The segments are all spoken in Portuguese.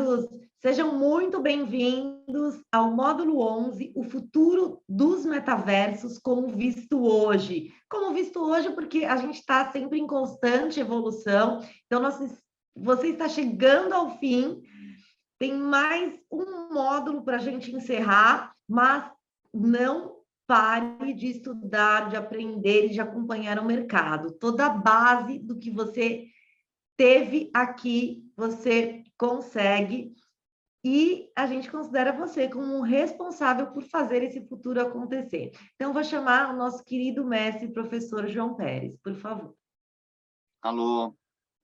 convidados, sejam muito bem-vindos ao módulo 11, o futuro dos metaversos como visto hoje. Como visto hoje porque a gente está sempre em constante evolução, então você está chegando ao fim, tem mais um módulo para a gente encerrar, mas não pare de estudar, de aprender e de acompanhar o mercado. Toda a base do que você teve aqui, você consegue, e a gente considera você como responsável por fazer esse futuro acontecer. Então, vou chamar o nosso querido mestre, professor João Pérez, por favor. Alô,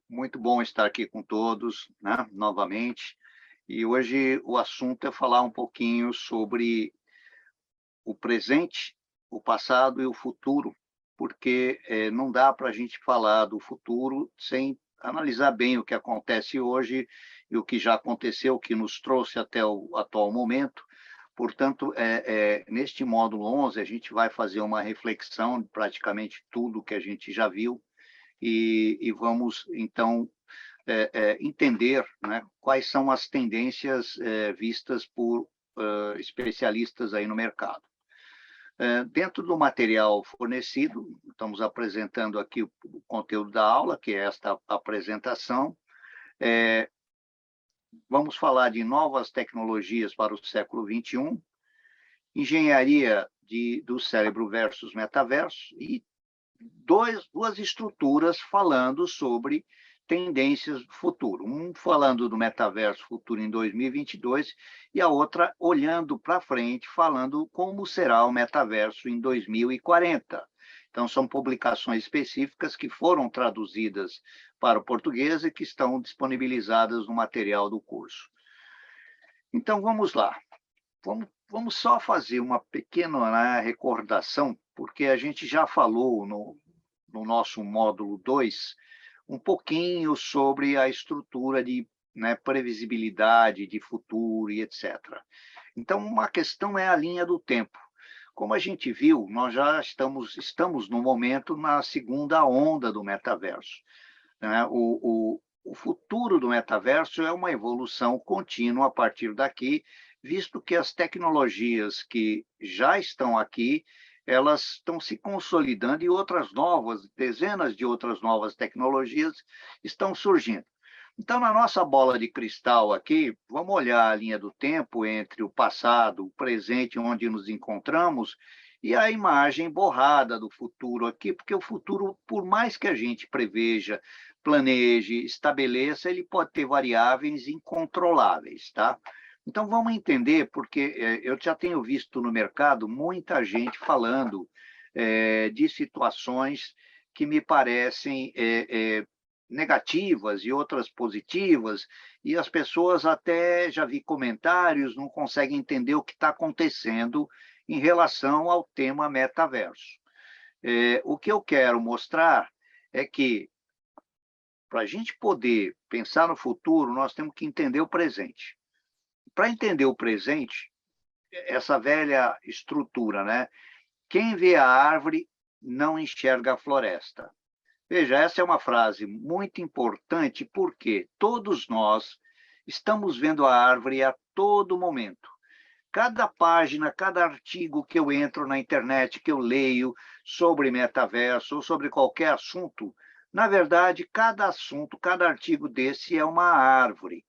muito bom estar aqui com todos, né, novamente. E hoje o assunto é falar um pouquinho sobre o presente, o passado e o futuro, porque não dá para a gente falar do futuro sem analisar bem o que acontece hoje e o que já aconteceu, o que nos trouxe até o atual momento. Portanto, neste módulo 11, a gente vai fazer uma reflexão de praticamente tudo que a gente já viu e vamos, então, entender, né, quais são as tendências vistas por especialistas aí no mercado. Dentro do material fornecido, estamos apresentando aqui o conteúdo da aula, que é esta apresentação. Vamos falar de novas tecnologias para o século XXI, engenharia do cérebro versus metaverso e duas estruturas falando sobre tendências do futuro. Um falando do metaverso futuro em 2022 e a outra olhando para frente, falando como será o metaverso em 2040. Então, são publicações específicas que foram traduzidas para o português e que estão disponibilizadas no material do curso. Então, vamos lá. Vamos só fazer uma pequena, né, recordação, porque a gente já falou no nosso módulo 2 um pouquinho sobre a estrutura de, né, previsibilidade de futuro e etc. Então, uma questão é a linha do tempo. Como a gente viu, nós já estamos no momento na segunda onda do metaverso, né? O futuro do metaverso é uma evolução contínua a partir daqui, visto que as tecnologias que já estão aqui, elas estão se consolidando e outras novas, dezenas de outras novas tecnologias estão surgindo. Então, na nossa bola de cristal aqui, vamos olhar a linha do tempo entre o passado, o presente, onde nos encontramos, e a imagem borrada do futuro aqui, porque o futuro, por mais que a gente preveja, planeje, estabeleça, ele pode ter variáveis incontroláveis, tá? Então, vamos entender, porque eu já tenho visto no mercado muita gente falando de situações que me parecem negativas e outras positivas, e as pessoas até, já vi comentários, não conseguem entender o que está acontecendo em relação ao tema metaverso. O que eu quero mostrar é que, para a gente poder pensar no futuro, nós temos que entender o presente. Para entender o presente, essa velha estrutura, né? Quem vê a árvore não enxerga a floresta. Veja, essa é uma frase muito importante porque todos nós estamos vendo a árvore a todo momento. Cada página, cada artigo que eu entro na internet, que eu leio sobre metaverso ou sobre qualquer assunto, na verdade, cada assunto, cada artigo desse é uma árvore.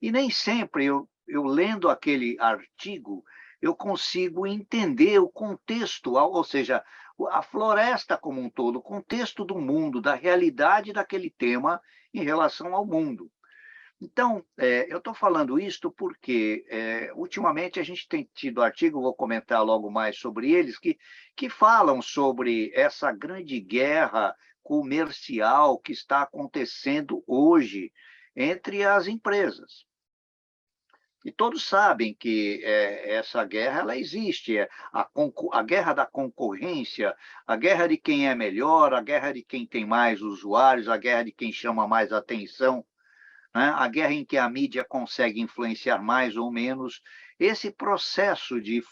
E nem sempre eu lendo aquele artigo, eu consigo entender o contexto, ou seja, a floresta como um todo, o contexto do mundo, da realidade daquele tema em relação ao mundo. Então, eu estou falando isto porque, ultimamente, a gente tem tido artigos, vou comentar logo mais sobre eles, que falam sobre essa grande guerra comercial que está acontecendo hoje entre as empresas. E todos sabem que essa guerra ela existe, a guerra da concorrência, a guerra de quem é melhor, a guerra de quem tem mais usuários, a guerra de quem chama mais atenção, né? A guerra em que a mídia consegue influenciar mais ou menos. Esse processo de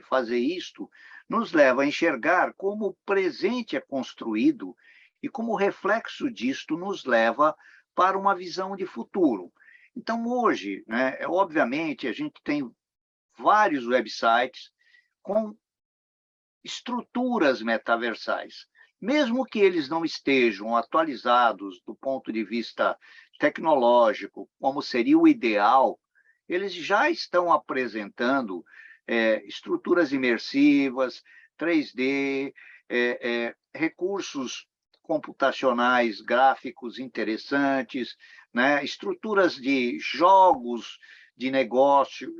fazer isto nos leva a enxergar como o presente é construído e como o reflexo disto nos leva para uma visão de futuro. Então, hoje, né, obviamente, a gente tem vários websites com estruturas metaversais. Mesmo que eles não estejam atualizados do ponto de vista tecnológico, como seria o ideal, eles já estão apresentando estruturas imersivas, 3D, recursos computacionais, gráficos interessantes, né? Estruturas de jogos de negócio,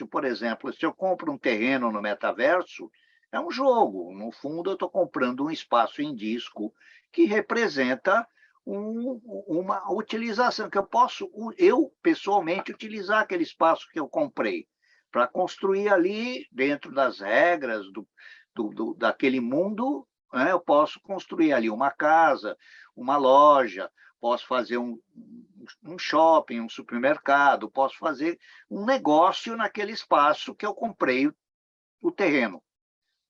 por exemplo, se eu compro um terreno no metaverso, é um jogo. No fundo, eu estou comprando um espaço em disco que representa uma utilização, que eu posso, eu pessoalmente, utilizar aquele espaço que eu comprei para construir ali, dentro das regras daquele mundo, né? Eu posso construir ali uma casa, uma loja, posso fazer um shopping, um supermercado, posso fazer um negócio naquele espaço que eu comprei o terreno.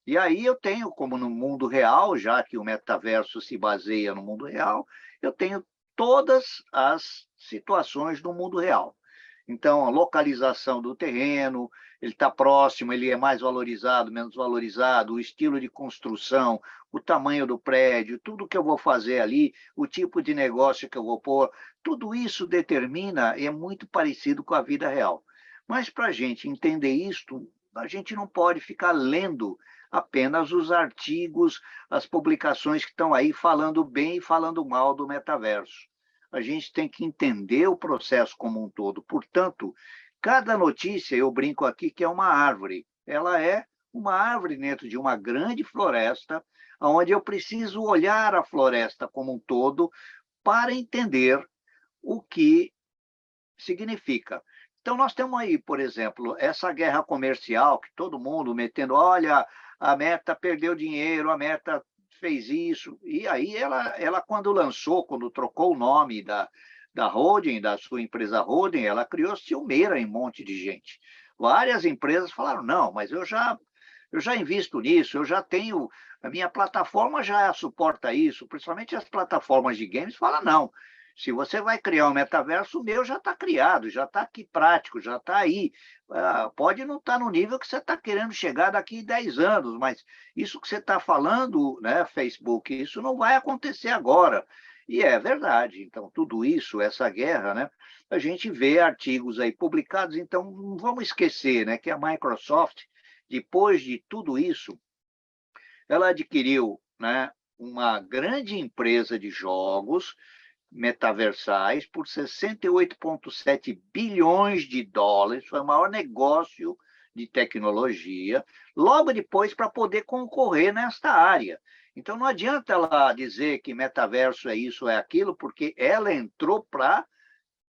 E aí eu tenho, como no mundo real, já que o metaverso se baseia no mundo real, eu tenho todas as situações do mundo real. Então, a localização do terreno, ele está próximo, ele é mais valorizado, menos valorizado, o estilo de construção, o tamanho do prédio, tudo que eu vou fazer ali, o tipo de negócio que eu vou pôr, tudo isso determina e é muito parecido com a vida real. Mas para a gente entender isto, a gente não pode ficar lendo apenas os artigos, as publicações que estão aí falando bem e falando mal do metaverso. A gente tem que entender o processo como um todo. Portanto, cada notícia, eu brinco aqui que é uma árvore. Ela é uma árvore dentro de uma grande floresta, onde eu preciso olhar a floresta como um todo para entender o que significa. Então, nós temos aí, por exemplo, essa guerra comercial, que todo mundo metendo, olha, a Meta perdeu dinheiro, a Meta fez isso. E aí ela quando lançou, quando trocou o nome da holding, da sua empresa holding, ela criou ciumeira em um monte de gente. Várias empresas falaram, não, mas eu já invisto nisso, eu já tenho, a minha plataforma já suporta isso, principalmente as plataformas de games, fala não. Se você vai criar um metaverso, o meu já está criado, já está aqui prático, já está aí. Pode não estar no nível que você está querendo chegar daqui a 10 anos, mas isso que você está falando, né, Facebook, isso não vai acontecer agora. E é verdade. Então, tudo isso, essa guerra, né, a gente vê artigos aí publicados, então não vamos esquecer, né, que a Microsoft, depois de tudo isso, ela adquiriu, né, uma grande empresa de jogos metaversais por 68,7 bilhões de dólares, foi o maior negócio de tecnologia, logo depois para poder concorrer nesta área. Então não adianta ela dizer que metaverso é isso, é aquilo, porque ela entrou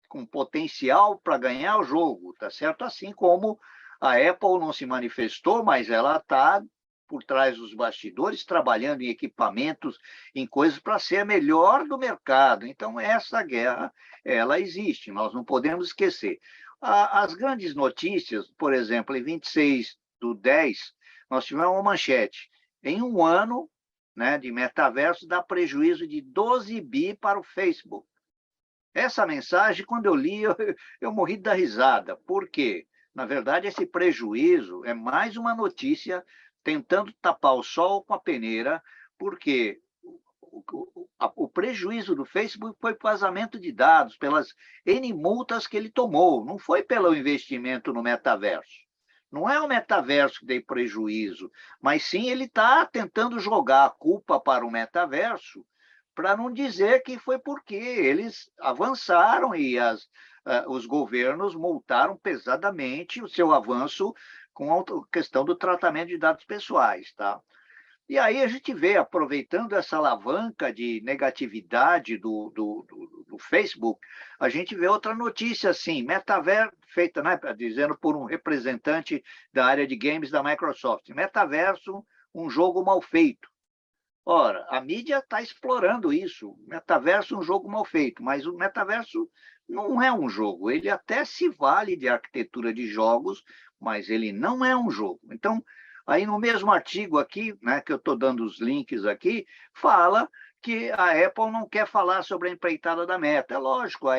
com potencial para ganhar o jogo, tá certo? Assim como a Apple não se manifestou, mas ela está por trás dos bastidores, trabalhando em equipamentos, em coisas para ser a melhor do mercado. Então, essa guerra, ela existe, nós não podemos esquecer. As grandes notícias, por exemplo, em 26/10, nós tivemos uma manchete. Em um ano, né, de metaverso, dá prejuízo de 12 bi para o Facebook. Essa mensagem, quando eu li, eu morri da risada. Por quê? Na verdade, esse prejuízo é mais uma notícia tentando tapar o sol com a peneira, porque o prejuízo do Facebook foi por vazamento de dados, pelas N multas que ele tomou, não foi pelo investimento no metaverso. Não é o metaverso que deu prejuízo, mas sim ele está tentando jogar a culpa para o metaverso, para não dizer que foi porque eles avançaram e os governos multaram pesadamente o seu avanço com a questão do tratamento de dados pessoais, tá? E aí a gente vê, aproveitando essa alavanca de negatividade do Facebook, a gente vê outra notícia assim, metaverso, feita, né, dizendo por um representante da área de games da Microsoft, metaverso, um jogo mal feito. Ora, a mídia está explorando isso, metaverso é um jogo mal feito, mas o metaverso não é um jogo, ele até se vale de arquitetura de jogos, mas ele não é um jogo. Então, aí no mesmo artigo aqui, né, que eu estou dando os links aqui, fala que a Apple não quer falar sobre a empreitada da Meta. É lógico, a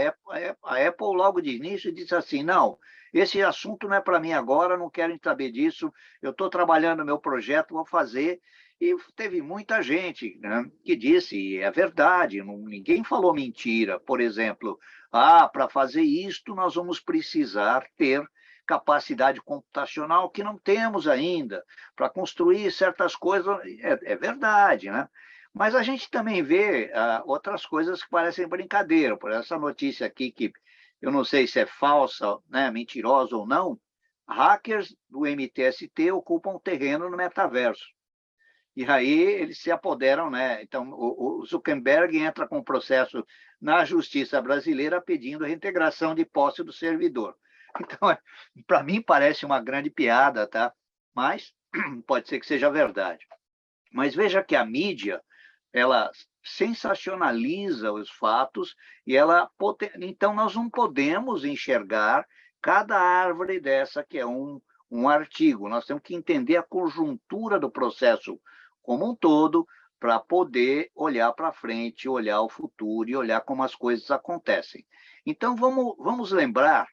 Apple logo de início disse assim, não, esse assunto não é para mim agora, não quero saber disso, eu estou trabalhando no meu projeto, vou fazer. E teve muita gente, né, que disse, e é verdade, ninguém falou mentira. Por exemplo, para fazer isto nós vamos precisar ter capacidade computacional que não temos ainda. Para construir certas coisas, é verdade, né? Mas a gente também vê outras coisas que parecem brincadeira. Por essa notícia aqui, que eu não sei se é falsa, né, mentirosa ou não, hackers do MTST ocupam terreno no metaverso. E aí eles se apoderam, né? Então, o Zuckerberg entra com um processo na justiça brasileira pedindo reintegração de posse do servidor. Então, para mim, parece uma grande piada, tá? Mas pode ser que seja verdade. Mas veja que a mídia, ela sensacionaliza os fatos e então nós não podemos enxergar cada árvore dessa que é um artigo. Nós temos que entender a conjuntura do processo como um todo para poder olhar para frente, olhar o futuro e olhar como as coisas acontecem. Então, vamos lembrar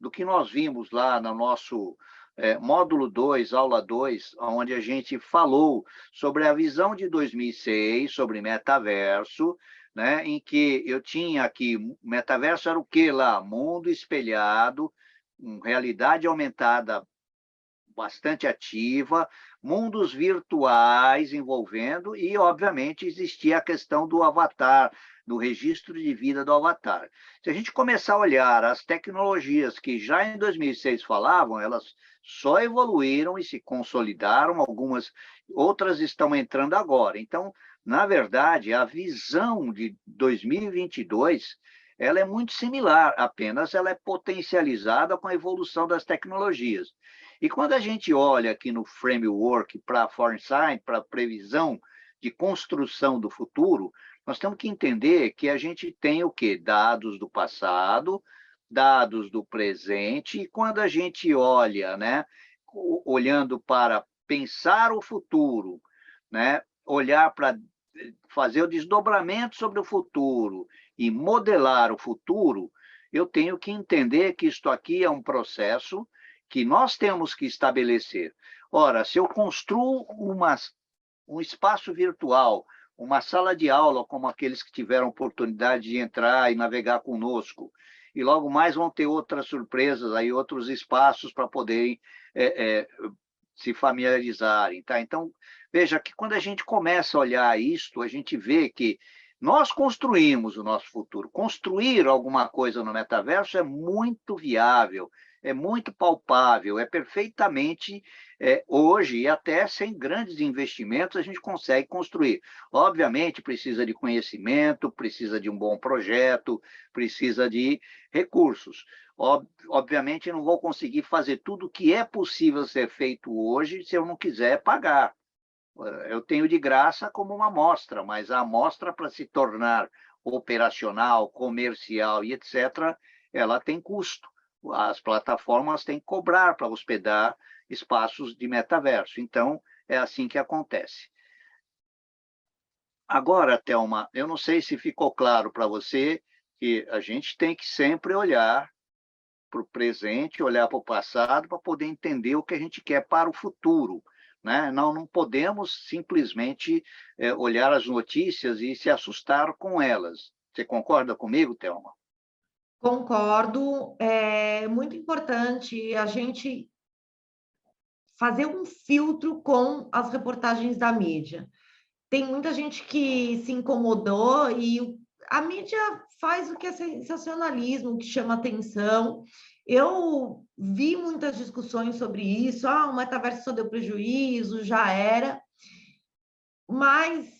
do que nós vimos lá no nosso módulo 2, aula 2, onde a gente falou sobre a visão de 2006, sobre metaverso, né, em que eu tinha aqui, metaverso era o quê lá? Mundo espelhado, realidade aumentada bastante ativa, mundos virtuais envolvendo, e, obviamente, existia a questão do avatar, do registro de vida do avatar. Se a gente começar a olhar as tecnologias que já em 2006 falavam, elas só evoluíram e se consolidaram, algumas outras estão entrando agora. Então, na verdade, a visão de 2022 ela é muito similar, apenas ela é potencializada com a evolução das tecnologias. E quando a gente olha aqui no framework para foresight, para previsão de construção do futuro, nós temos que entender que a gente tem o quê? Dados do passado, dados do presente, e quando a gente olha, né, olhando para pensar o futuro, né, olhar para fazer o desdobramento sobre o futuro e modelar o futuro, eu tenho que entender que isto aqui é um processo que nós temos que estabelecer. Ora, se eu construo um espaço virtual, uma sala de aula, como aqueles que tiveram oportunidade de entrar e navegar conosco, e logo mais vão ter outras surpresas, aí, outros espaços para poderem se familiarizarem. Tá? Então, veja que quando a gente começa a olhar isto, a gente vê que nós construímos o nosso futuro. Construir alguma coisa no metaverso é muito viável, é muito palpável, é perfeitamente hoje, e até sem grandes investimentos, a gente consegue construir. Obviamente, precisa de conhecimento, precisa de um bom projeto, precisa de recursos. Obviamente, não vou conseguir fazer tudo o que é possível ser feito hoje se eu não quiser pagar. Eu tenho de graça como uma amostra, mas a amostra, para se tornar operacional, comercial e etc., ela tem custo. As plataformas têm que cobrar para hospedar espaços de metaverso. Então, é assim que acontece. Agora, Thelma, eu não sei se ficou claro para você que a gente tem que sempre olhar para o presente, olhar para o passado, para poder entender o que a gente quer para o futuro. Né? Não podemos simplesmente olhar as notícias e se assustar com elas. Você concorda comigo, Thelma? Concordo. É muito importante a gente fazer um filtro com as reportagens da mídia. Tem muita gente que se incomodou e a mídia faz o que é sensacionalismo, o que chama atenção. Eu vi muitas discussões sobre isso. O metaverso só deu prejuízo, já era. Mas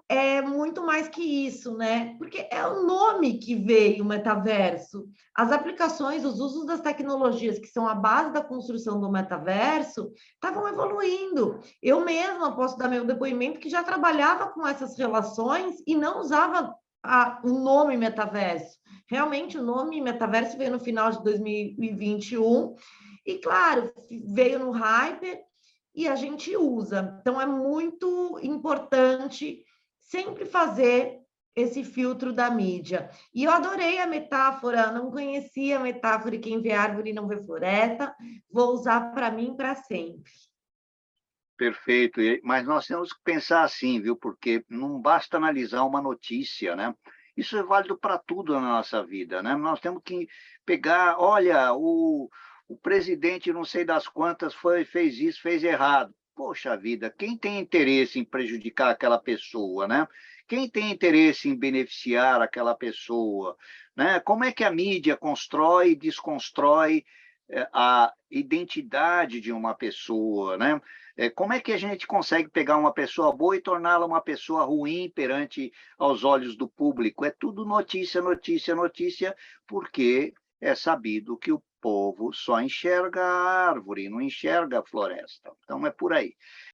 é muito mais que isso, né? Porque é o nome que veio o metaverso. As aplicações, os usos das tecnologias que são a base da construção do metaverso estavam evoluindo. Eu mesma posso dar meu depoimento que já trabalhava com essas relações e não usava o nome metaverso. Realmente, o nome metaverso veio no final de 2021 e, claro, veio no hype e a gente usa. Então, é muito importante sempre fazer esse filtro da mídia. E eu adorei a metáfora, não conhecia a metáfora de quem vê árvore e não vê floresta, vou usar para mim para sempre. Perfeito. Mas nós temos que pensar assim, viu? Porque não basta analisar uma notícia, né? Isso é válido para tudo na nossa vida, né? Nós temos que pegar, olha, o presidente não sei das quantas fez isso, fez errado. Poxa vida, quem tem interesse em prejudicar aquela pessoa, né? Quem tem interesse em beneficiar aquela pessoa, né? Como é que a mídia constrói e desconstrói a identidade de uma pessoa, né? Como é que a gente consegue pegar uma pessoa boa e torná-la uma pessoa ruim perante aos olhos do público? É tudo notícia, notícia, notícia, porque é sabido que o povo só enxerga a árvore, não enxerga a floresta. Então, é por aí.